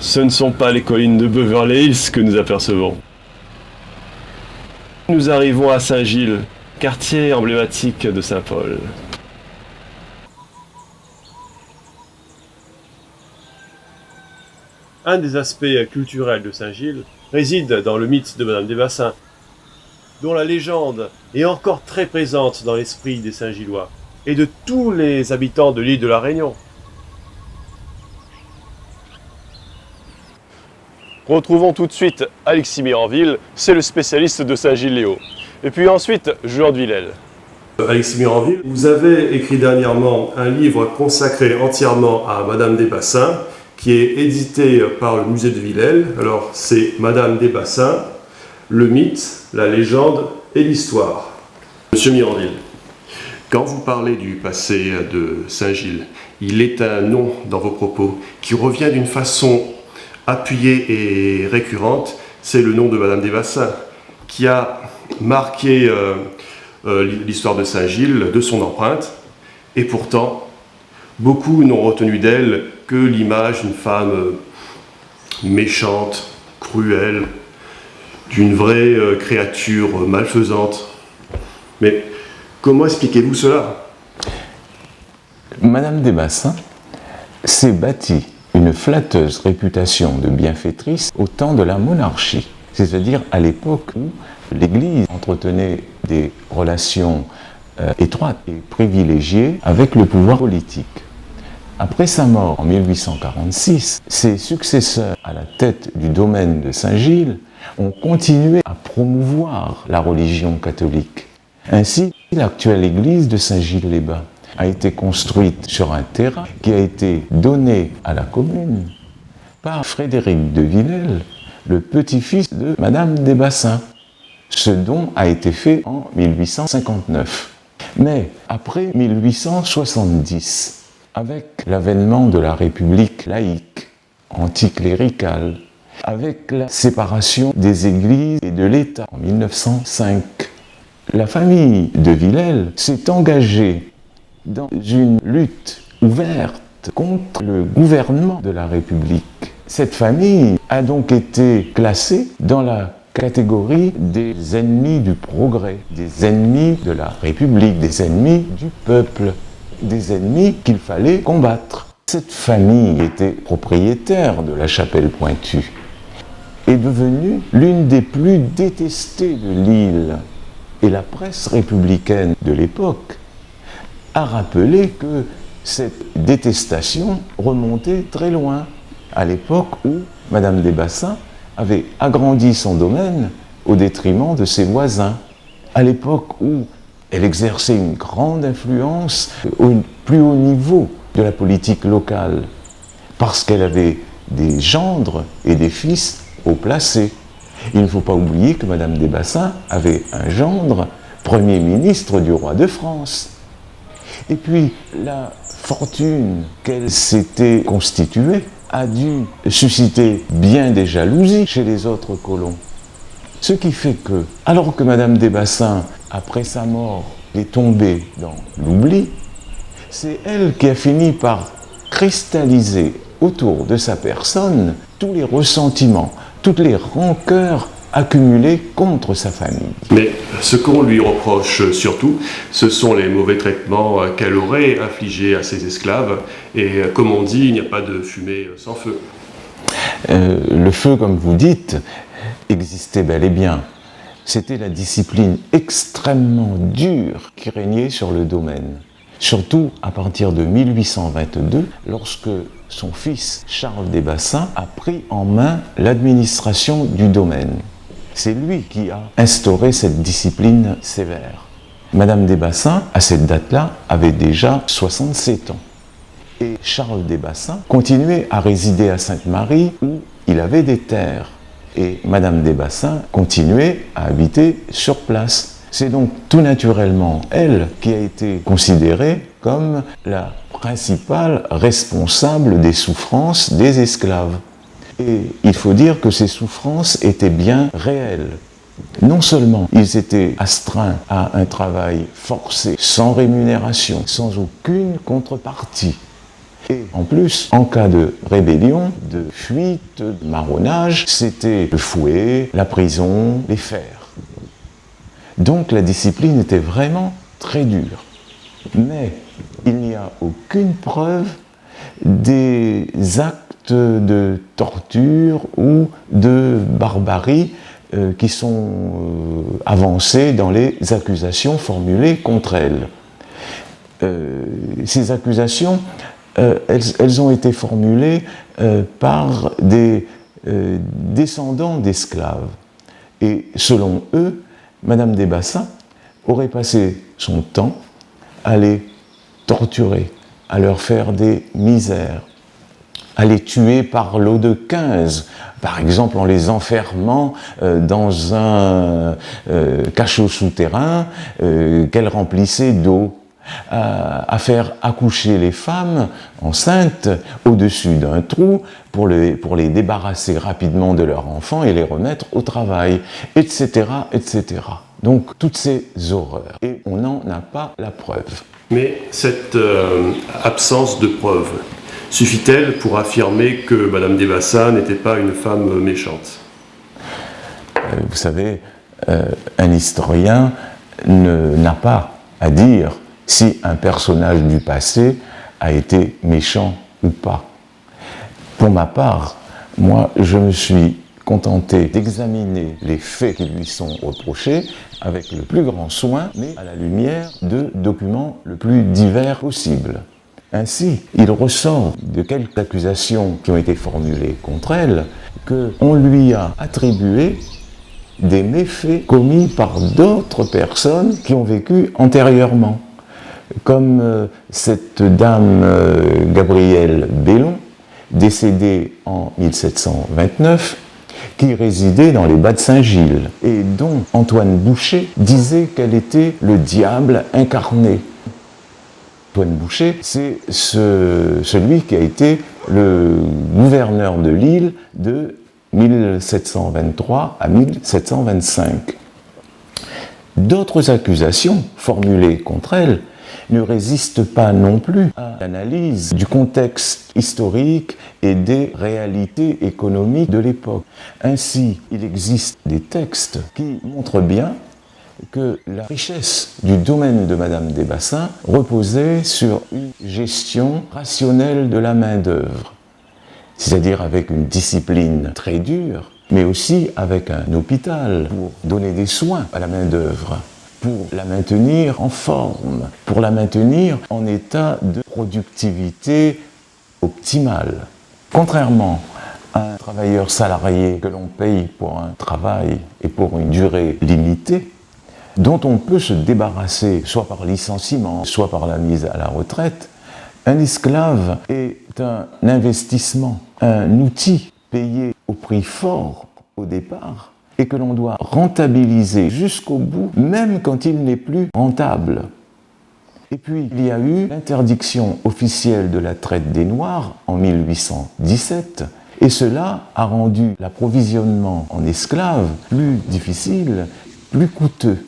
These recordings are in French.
Ce ne sont pas les collines de Beverly Hills que nous apercevons. Nous arrivons à Saint-Gilles, quartier emblématique de Saint-Paul. Un des aspects culturels de Saint-Gilles réside dans le mythe de Madame des Bassins, dont la légende est encore très présente dans l'esprit des Saint-Gillois et de tous les habitants de l'île de la Réunion. Retrouvons tout de suite Alexis Miranville, c'est le spécialiste de Saint-Gilles-Léo. Et puis ensuite, Jean de Villèle. Alexis Miranville, vous avez écrit dernièrement un livre consacré entièrement à Madame des Bassins, qui est édité par le musée de Villèle. Alors, c'est Madame des Bassins, le mythe, la légende et l'histoire. Monsieur Miranville, quand vous parlez du passé de Saint-Gilles, il est un nom dans vos propos qui revient d'une façon appuyée et récurrente, c'est le nom de Madame des Bassins, qui a marqué l'histoire de Saint-Gilles, de son empreinte, et pourtant, beaucoup n'ont retenu d'elle que l'image d'une femme méchante, cruelle, d'une vraie créature malfaisante. Mais comment expliquez-vous cela ? Madame des Bassins s'est bâtie une flatteuse réputation de bienfaitrice au temps de la monarchie, c'est-à-dire à l'époque où l'Église entretenait des relations étroites et privilégiées avec le pouvoir politique. Après sa mort en 1846, ses successeurs à la tête du domaine de Saint-Gilles ont continué à promouvoir la religion catholique. Ainsi, l'actuelle église de Saint-Gilles-les-Bains a été construite sur un terrain qui a été donné à la commune par Frédéric de Villèle, le petit-fils de Madame des Bassins. Ce don a été fait en 1859. Mais après 1870, avec l'avènement de la République laïque, anticléricale, avec la séparation des églises et de l'État en 1905, la famille de Villèle s'est engagée dans une lutte ouverte contre le gouvernement de la République. Cette famille a donc été classée dans la catégorie des ennemis du progrès, des ennemis de la République, des ennemis du peuple, des ennemis qu'il fallait combattre. Cette famille était propriétaire de la chapelle Pointue, est devenue l'une des plus détestées de l'île. Et la presse républicaine de l'époque a rappelé que cette détestation remontait très loin, à l'époque où Madame des Bassins avait agrandi son domaine au détriment de ses voisins, à l'époque où elle exerçait une grande influence au plus haut niveau de la politique locale, parce qu'elle avait des gendres et des fils haut placés. Il ne faut pas oublier que Madame des Bassins avait un gendre, Premier ministre du roi de France. Et puis, la fortune qu'elle s'était constituée a dû susciter bien des jalousies chez les autres colons. Ce qui fait que, alors que Madame des Bassins, après sa mort, est tombée dans l'oubli, c'est elle qui a fini par cristalliser autour de sa personne tous les ressentiments, toutes les rancœurs accumulées contre sa famille. Mais ce qu'on lui reproche surtout, ce sont les mauvais traitements qu'elle aurait infligés à ses esclaves. Et comme on dit, il n'y a pas de fumée sans feu. Le feu, comme vous dites, existait bel et bien. C'était la discipline extrêmement dure qui régnait sur le domaine. Surtout à partir de 1822, lorsque son fils Charles des Bassins a pris en main l'administration du domaine. C'est lui qui a instauré cette discipline sévère. Madame des Bassins, à cette date-là, avait déjà 67 ans. Et Charles des Bassins continuait à résider à Sainte-Marie où il avait des terres. Et Madame des Bassins continuait à habiter sur place. C'est donc tout naturellement elle qui a été considérée comme la principale responsable des souffrances des esclaves. Et il faut dire que ces souffrances étaient bien réelles. Non seulement ils étaient astreints à un travail forcé, sans rémunération, sans aucune contrepartie, Et en plus, en cas de rébellion, de fuite, de marronnage, c'était le fouet, la prison, les fers. Donc la discipline était vraiment très dure. Mais il n'y a aucune preuve des actes de torture ou de barbarie qui sont avancés dans les accusations formulées contre elle. Ces accusations, elles ont été formulées par des descendants d'esclaves. Et selon eux, Madame des Bassins aurait passé son temps à les torturer, à leur faire des misères, à les tuer par lot de 15, par exemple en les enfermant dans un cachot souterrain qu'elle remplissait d'eau, à faire accoucher les femmes enceintes au-dessus d'un trou pour les débarrasser rapidement de leurs enfants et les remettre au travail, etc., etc. Donc toutes ces horreurs, et on n'en a pas la preuve. Mais cette absence de preuves suffit-elle pour affirmer que Madame des Bassins n'était pas une femme méchante ? Vous savez, un historien n'a pas à dire si un personnage du passé a été méchant ou pas. Pour ma part, moi, je me suis contenté d'examiner les faits qui lui sont reprochés avec le plus grand soin, mais à la lumière de documents le plus divers possible. Ainsi, il ressort de quelques accusations qui ont été formulées contre elle qu'on lui a attribué des méfaits commis par d'autres personnes qui ont vécu antérieurement, comme cette dame Gabrielle Bellon, décédée en 1729, qui résidait dans les Bas de Saint-Gilles, et dont Antoine Boucher disait qu'elle était le diable incarné. Antoine Boucher, c'est celui qui a été le gouverneur de l'île de 1723 à 1725. D'autres accusations formulées contre elle ne résistent pas non plus à l'analyse du contexte historique et des réalités économiques de l'époque. Ainsi, il existe des textes qui montrent bien que la richesse du domaine de Madame des Bassins reposait sur une gestion rationnelle de la main-d'œuvre, c'est-à-dire avec une discipline très dure, mais aussi avec un hôpital pour donner des soins à la main-d'œuvre, pour la maintenir en forme, pour la maintenir en état de productivité optimale. Contrairement à un travailleur salarié que l'on paye pour un travail et pour une durée limitée, dont on peut se débarrasser soit par licenciement, soit par la mise à la retraite, un esclave est un investissement, un outil payé au prix fort au départ et que l'on doit rentabiliser jusqu'au bout, même quand il n'est plus rentable. Et puis, il y a eu l'interdiction officielle de la traite des Noirs en 1817, et cela a rendu l'approvisionnement en esclaves plus difficile, plus coûteux.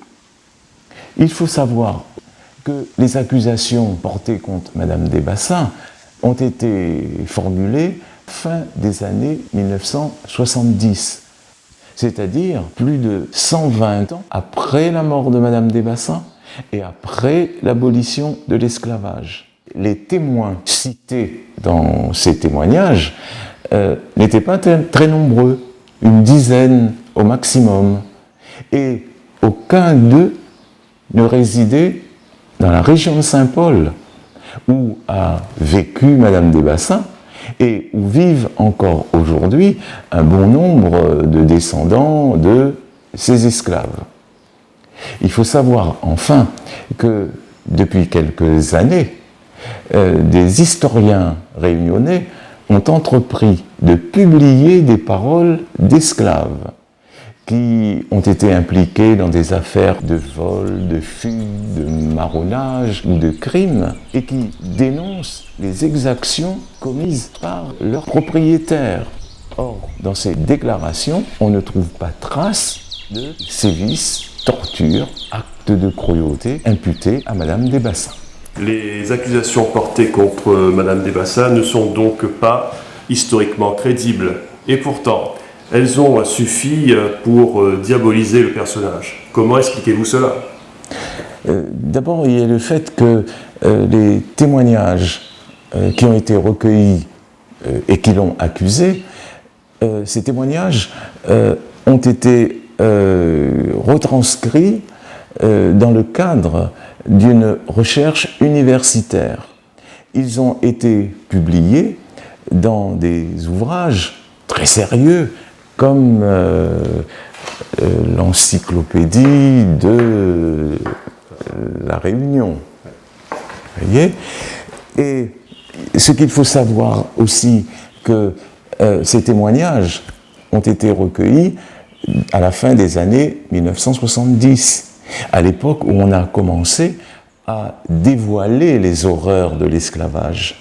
Il faut savoir que les accusations portées contre Madame des Bassins ont été formulées fin des années 1970, c'est-à-dire plus de 120 ans après la mort de Madame des Bassins et après l'abolition de l'esclavage. Les témoins cités dans ces témoignages n'étaient pas très nombreux, une dizaine au maximum, et aucun d'eux ne résidait dans la région de Saint-Paul, où a vécu Madame des Bassins et où vivent encore aujourd'hui un bon nombre de descendants de ces esclaves. Il faut savoir enfin que depuis quelques années, des historiens réunionnais ont entrepris de publier des paroles d'esclaves qui ont été impliqués dans des affaires de vol, de fuite, de marronnage ou de crimes, et qui dénoncent les exactions commises par leurs propriétaires. Or, dans ces déclarations, on ne trouve pas trace de sévices, tortures, actes de cruauté imputés à Madame des Bassins. Les accusations portées contre Madame Desbassins ne sont donc pas historiquement crédibles. Et pourtant, elles ont suffi pour diaboliser le personnage. Comment expliquez-vous cela ? D'abord, il y a le fait que les témoignages qui ont été recueillis et qui l'ont accusé, ces témoignages ont été retranscrits dans le cadre d'une recherche universitaire. Ils ont été publiés dans des ouvrages très sérieux comme l'encyclopédie de La Réunion. Vous voyez ? Et ce qu'il faut savoir aussi, que ces témoignages ont été recueillis à la fin des années 1970, à l'époque où on a commencé à dévoiler les horreurs de l'esclavage.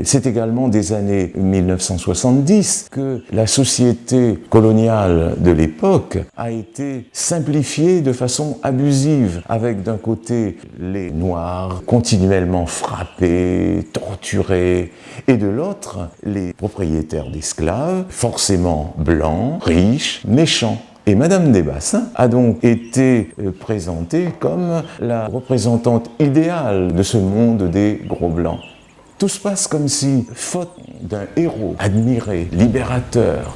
C'est également des années 1970 que la société coloniale de l'époque a été simplifiée de façon abusive, avec d'un côté les Noirs continuellement frappés, torturés, et de l'autre les propriétaires d'esclaves, forcément blancs, riches, méchants. Et Madame Desbassins a donc été présentée comme la représentante idéale de ce monde des gros blancs. Tout se passe comme si, faute d'un héros admiré, libérateur,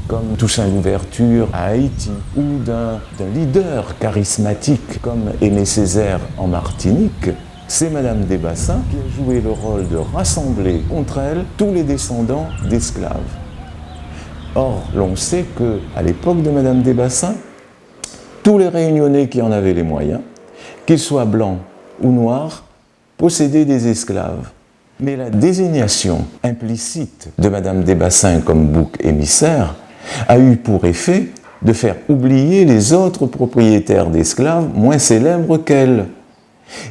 comme Toussaint Louverture à Haïti, ou d'un leader charismatique comme Aimé Césaire en Martinique, c'est Madame Desbassins qui a joué le rôle de rassembler contre elle tous les descendants d'esclaves. Or, l'on sait qu'à l'époque de Madame Desbassins, tous les Réunionnais qui en avaient les moyens, qu'ils soient blancs ou noirs, possédaient des esclaves. Mais la désignation implicite de Madame Desbassins comme bouc émissaire a eu pour effet de faire oublier les autres propriétaires d'esclaves moins célèbres qu'elle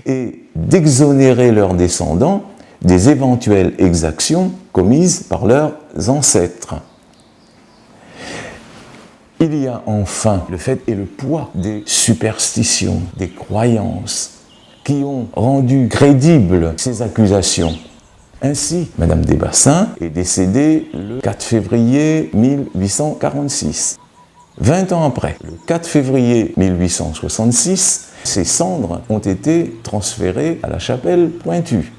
et d'exonérer leurs descendants des éventuelles exactions commises par leurs ancêtres. Il y a enfin le fait et le poids des superstitions, des croyances qui ont rendu crédibles ces accusations. Ainsi, Madame Desbassins est décédée le 4 février 1846. 20 ans après, le 4 février 1866, ses cendres ont été transférées à la chapelle Pointue.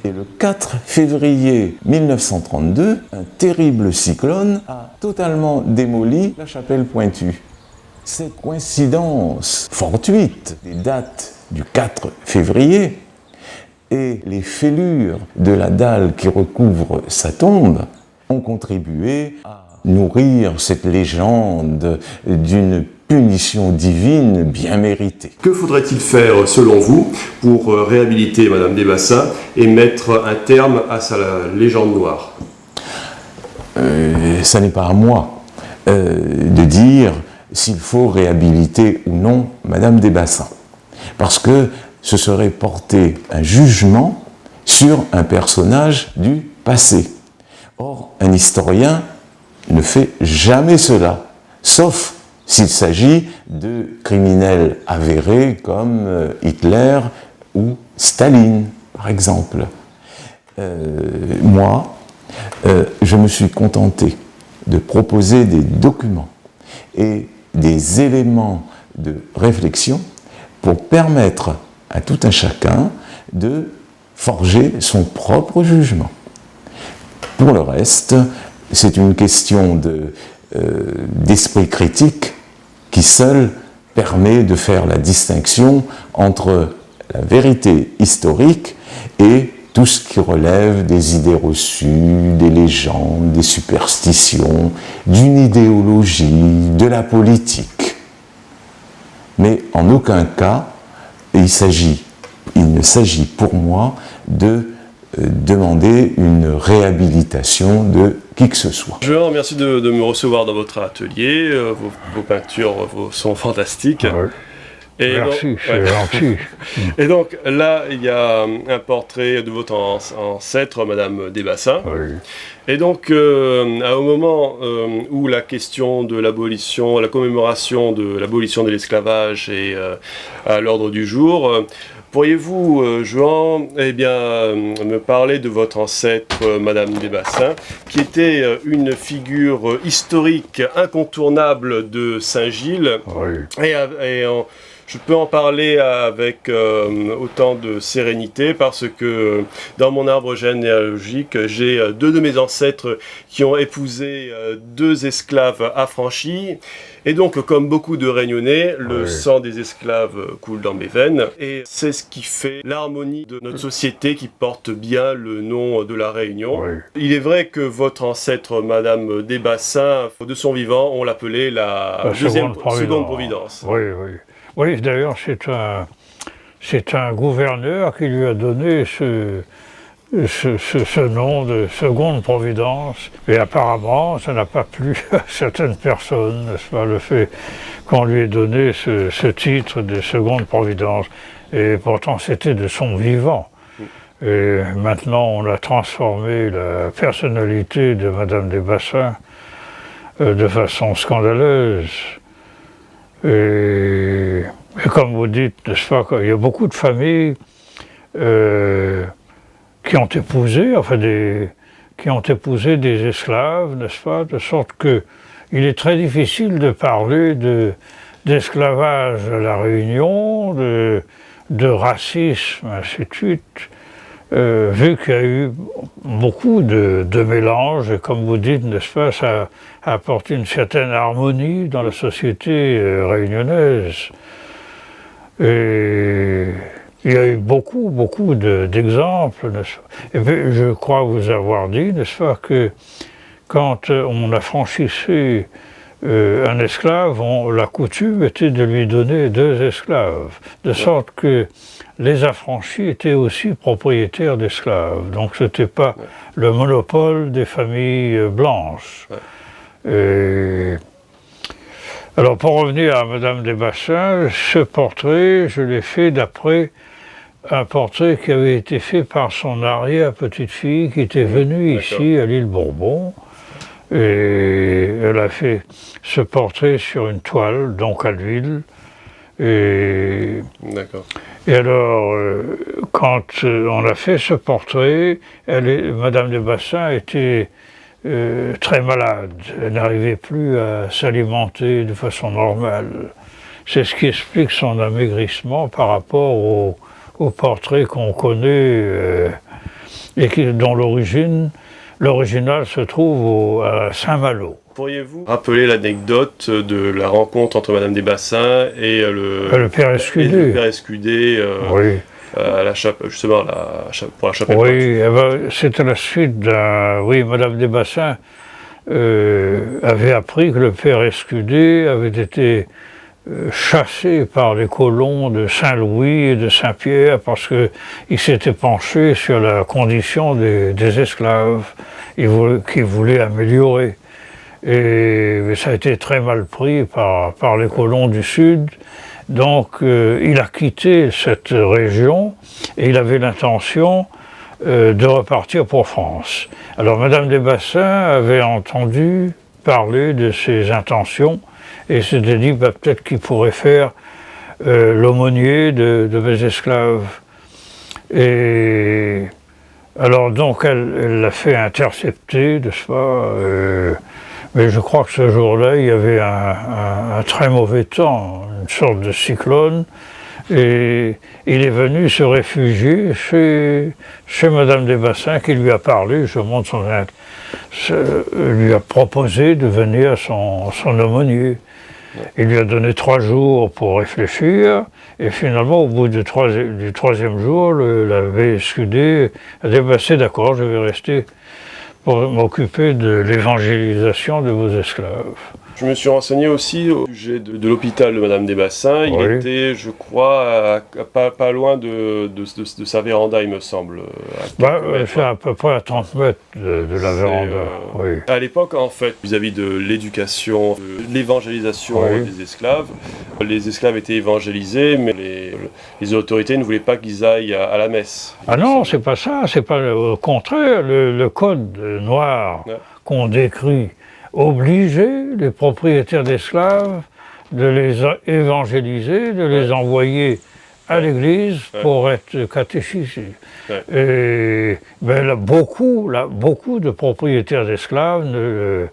Et le 4 février 1932, un terrible cyclone a totalement démoli la chapelle Pointue. Cette coïncidence fortuite des dates du 4 février et les fêlures de la dalle qui recouvre sa tombe ont contribué à nourrir cette légende d'une punition divine bien méritée. Que faudrait-il faire, selon vous, pour réhabiliter Madame Desbassins et mettre un terme à sa légende noire ? Ça n'est pas à moi de dire s'il faut réhabiliter ou non Madame Desbassins, parce que ce serait porter un jugement sur un personnage du passé. Or, un historien ne fait jamais cela, sauf s'il s'agit de criminels avérés comme Hitler ou Staline, par exemple. Moi, je me suis contenté de proposer des documents et des éléments de réflexion pour permettre à tout un chacun de forger son propre jugement. Pour le reste, c'est une question d'esprit critique qui seul permet de faire la distinction entre la vérité historique et tout ce qui relève des idées reçues, des légendes, des superstitions, d'une idéologie, de la politique. Mais en aucun cas, il ne s'agit pour moi de demander une réhabilitation de qui que ce soit. Je vous remercie de me recevoir dans votre atelier. Vos peintures sont fantastiques. Ouais. Et merci, donc, c'est gentil. Et donc là, il y a un portrait de votre ancêtre, Madame Desbassins. Oui. Et donc, au moment où la question de l'abolition, la commémoration de l'abolition de l'esclavage est à l'ordre du jour, Pourriez-vous, Jean, me parler de votre ancêtre, Madame des Bassins, qui était une figure historique incontournable de Saint-Gilles. Oui. Je peux en parler avec autant de sérénité parce que dans mon arbre généalogique, j'ai deux de mes ancêtres qui ont épousé deux esclaves affranchis. Et donc, comme beaucoup de Réunionnais, le sang des esclaves coule dans mes veines. Et c'est ce qui fait l'harmonie de notre société qui porte bien le nom de la Réunion. Oui. Il est vrai que votre ancêtre, Madame des Bassins, de son vivant, on l'appelait la seconde Providence. Oui, oui. Oui, d'ailleurs, c'est un gouverneur qui lui a donné ce nom de seconde Providence. Et apparemment, ça n'a pas plu à certaines personnes, n'est-ce pas, le fait qu'on lui ait donné ce titre de seconde Providence. Et pourtant, c'était de son vivant. Et maintenant, on a transformé la personnalité de Madame des Bassins de façon scandaleuse. Et comme vous dites, n'est-ce pas, il y a beaucoup de familles qui ont épousé, des esclaves, n'est-ce pas, de sorte que il est très difficile de parler d'esclavage à la Réunion, de racisme, ainsi de suite, vu qu'il y a eu beaucoup de mélanges, et comme vous dites, n'est-ce pas, ça a apporté une certaine harmonie dans la société réunionnaise. Et il y a eu beaucoup d'exemples, n'est-ce pas. Et puis, je crois vous avoir dit, n'est-ce pas, que quand on affranchissait un esclave, la coutume était de lui donner deux esclaves, de sorte que les affranchis étaient aussi propriétaires d'esclaves. Donc ce n'était pas le monopole des familles blanches. Alors pour revenir à Madame des Bassins, ce portrait, je l'ai fait d'après un portrait qui avait été fait par son arrière-petite-fille qui était venue ici à l'île Bourbon. Et elle a fait ce portrait sur une toile, donc à l'huile. Et alors, quand on a fait ce portrait, Madame des Bassins était très malade. Elle n'arrivait plus à s'alimenter de façon normale. C'est ce qui explique son amaigrissement par rapport au portrait qu'on connaît et dont l'original se trouve à Saint-Malo. Pourriez-vous rappeler l'anecdote de la rencontre entre Madame des Bassins et le Père Escudé oui. À la justement pour la chapelle? Oui, c'était la suite Oui, Madame des Bassins avait appris que le Père Escudé avait été chassé par les colons de Saint-Louis et de Saint-Pierre parce qu'il s'était penché sur la condition des esclaves qu'il voulait améliorer. Mais ça a été très mal pris par les colons du Sud. Donc il a quitté cette région et il avait l'intention de repartir pour France. Alors Madame des Bassins avait entendu parler de ses intentions et s'était dit peut-être qu'il pourrait faire l'aumônier de mes esclaves. Et alors donc elle l'a fait intercepter, n'est-ce pas, mais je crois que ce jour-là, il y avait un très mauvais temps, une sorte de cyclone, et il est venu se réfugier chez Madame des Bassins qui lui a parlé, lui a proposé de venir à son aumônier. Il lui a donné 3 jours pour réfléchir, et finalement, au bout du troisième jour, l'abbé Escudé a dit « c'est d'accord, je vais rester pour m'occuper de l'évangélisation de vos esclaves ». Je me suis renseigné aussi au sujet de l'hôpital de Madame des Bassins. Il était, je crois, pas loin de sa véranda, il me semble. C'est à peu près à 30 mètres de la véranda. Oui. À l'époque, en fait, vis-à-vis de l'éducation, de l'évangélisation des esclaves, les esclaves étaient évangélisés, mais les autorités ne voulaient pas qu'ils aillent à la messe. Ah non, c'est pas ça, c'est pas au contraire. Le code noir qu'on décrit obliger les propriétaires d'esclaves de les évangéliser, de les envoyer à l'église pour être catéchisés. Et là, beaucoup de propriétaires d'esclaves ne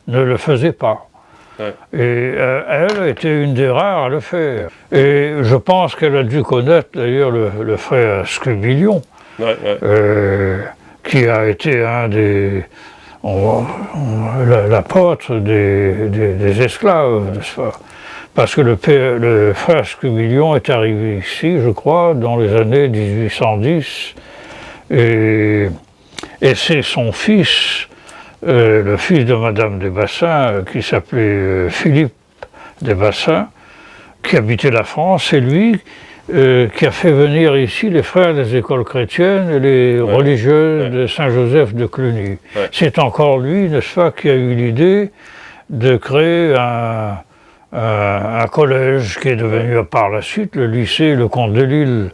le faisaient pas. Et elle était une des rares à le faire. Et je pense qu'elle a dû connaître d'ailleurs le frère Scubilion, qui a été un des l'apôtre des esclaves, n'est-ce pas? Parce que le frère Scubilion est arrivé ici, je crois, dans les années 1810, et c'est son fils, le fils de Madame des Bassins, qui s'appelait Philippe des Bassins, qui habitait la France, c'est lui qui a fait venir ici les frères des écoles chrétiennes et les religieuses de Saint-Joseph de Cluny. C'est encore lui, n'est-ce pas, qui a eu l'idée de créer un collège qui est devenu par la suite le lycée Le Comte de Lille.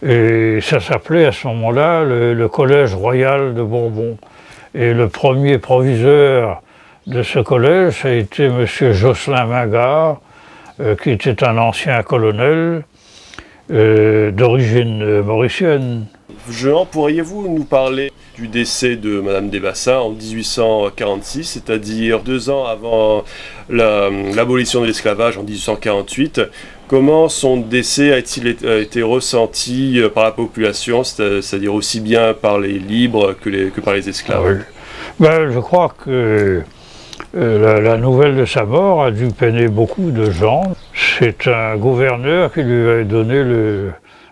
Et ça s'appelait à ce moment-là le Collège Royal de Bourbon. Et le premier proviseur de ce collège, ça a été M. Jocelyn Mingard, qui était un ancien colonel d'origine mauricienne. Jean, pourriez-vous nous parler du décès de Madame des Bassins en 1846, c'est-à-dire 2 ans avant l'abolition de l'esclavage en 1848? Comment son décès a-t-il été ressenti par la population, c'est-à-dire aussi bien par les libres que par les esclaves? Je crois que la nouvelle de sa mort a dû peiner beaucoup de gens. C'est un gouverneur qui lui avait donné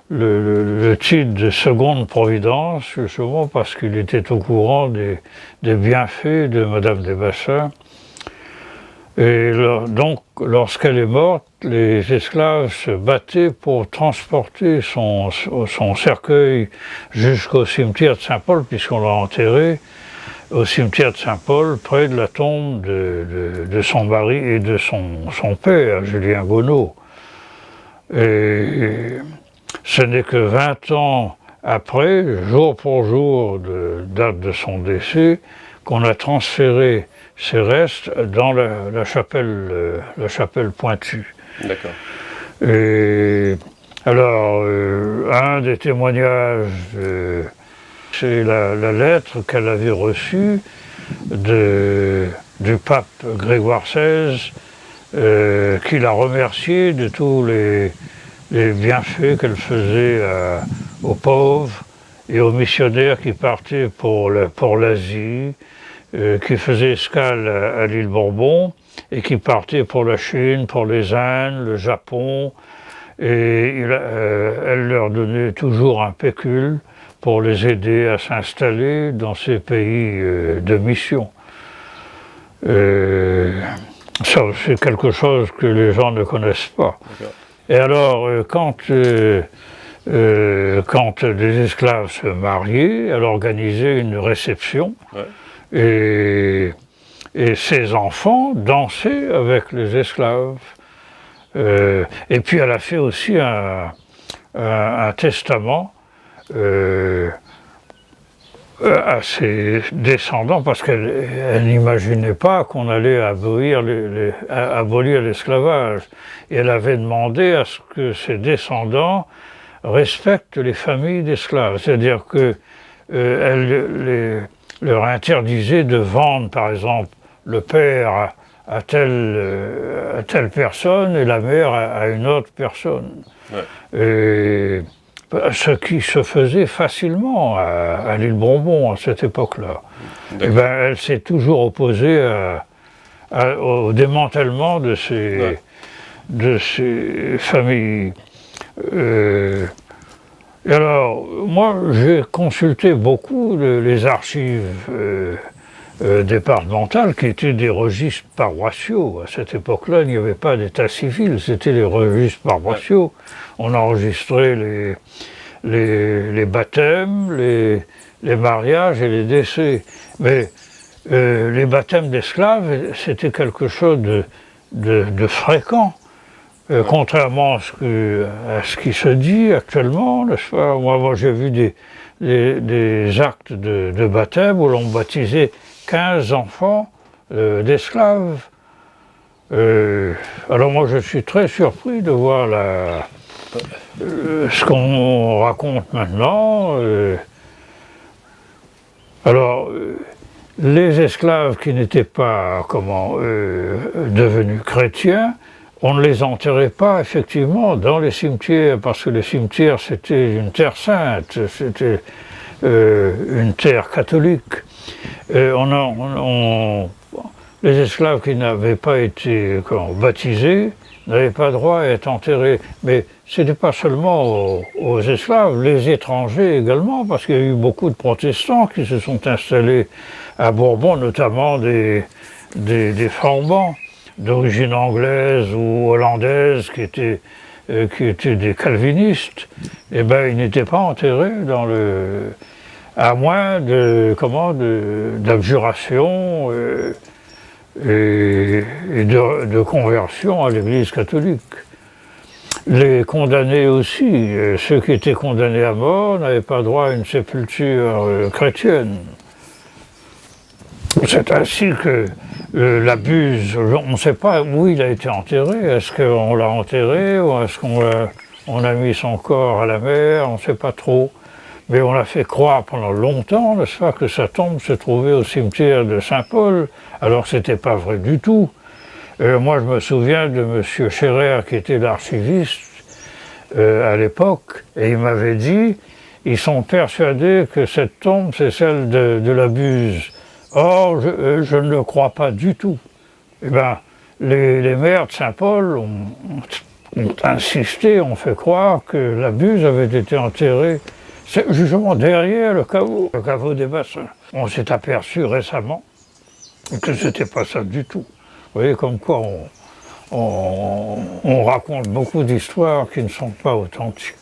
le titre de seconde providence, justement parce qu'il était au courant des bienfaits de Madame des Bassins. Et donc, lorsqu'elle est morte, les esclaves se battaient pour transporter son cercueil jusqu'au cimetière de Saint-Paul, puisqu'on l'a enterré au cimetière de Saint-Paul, près de la tombe de son mari et de son père, Julien Gonod. Et ce n'est que 20 ans après, jour pour jour de date de son décès, qu'on a transféré ses restes dans la chapelle Pointue. D'accord. Et alors, un des témoignages, c'est la lettre qu'elle avait reçue du pape Grégoire XVI, qui l'a remercié de tous les bienfaits qu'elle faisait aux pauvres et aux missionnaires qui partaient pour l'Asie, qui faisaient escale à l'île Bourbon et qui partaient pour la Chine, pour les Indes, le Japon. Et elle leur donnait toujours un pécule pour les aider à s'installer dans ces pays de mission. Ça, c'est quelque chose que les gens ne connaissent pas. D'accord. Et alors, quand les esclaves se mariaient, elle organisait une réception, et ses enfants dansaient avec les esclaves. Et puis elle a fait aussi un testament à ses descendants, parce qu'elle n'imaginait pas qu'on allait abolir l'esclavage. Et elle avait demandé à ce que ses descendants respectent les familles d'esclaves. C'est-à-dire que elle leur interdisait de vendre, par exemple, le père à telle personne et la mère à une autre personne. Et ce qui se faisait facilement à l'île Bourbon à cette époque-là. Elle s'est toujours opposée au démantèlement de ces familles. Et alors, moi, j'ai consulté beaucoup les archives départementales qui étaient des registres paroissiaux. À cette époque-là, il n'y avait pas d'état civil, c'était les registres paroissiaux. On enregistrait les baptêmes, les mariages et les décès. Mais les baptêmes d'esclaves, c'était quelque chose de fréquent. Contrairement à ce qui se dit actuellement, n'est-ce pas? Moi j'ai vu des actes de baptême où l'on baptisait 15 enfants d'esclaves. Alors moi je suis très surpris de voir ce qu'on raconte maintenant. Les esclaves qui n'étaient pas devenus chrétiens, on ne les enterrait pas effectivement dans les cimetières, parce que les cimetières c'était une terre sainte, c'était une terre catholique. Les esclaves qui n'avaient pas été baptisés n'avaient pas droit à être enterrés. Mais ce n'était pas seulement aux esclaves, les étrangers également, parce qu'il y a eu beaucoup de protestants qui se sont installés à Bourbon, notamment des Formans d'origine anglaise ou hollandaise qui étaient des calvinistes. Eh bien, ils n'étaient pas enterrés à moins d'abjuration et de conversion à l'Église catholique. Les condamnés aussi, ceux qui étaient condamnés à mort n'avaient pas droit à une sépulture chrétienne. C'est ainsi que la Buse, on ne sait pas où il a été enterré. Est-ce qu'on l'a enterré ou est-ce qu'on a mis son corps à la mer? On ne sait pas trop. Mais on a fait croire pendant longtemps, n'est-ce pas, que sa tombe se trouvait au cimetière de Saint-Paul, alors que ce n'était pas vrai du tout. Moi, je me souviens de M. Scherer, qui était l'archiviste à l'époque, et il m'avait dit, ils sont persuadés que cette tombe, c'est celle de la Buse. Or, je ne le crois pas du tout. Eh bien, les maires de Saint-Paul ont insisté, ont fait croire que la Buse avait été enterrée justement derrière le caveau des Bassins. On s'est aperçu récemment que ce n'était pas ça du tout. Vous voyez, comme quoi on raconte beaucoup d'histoires qui ne sont pas authentiques.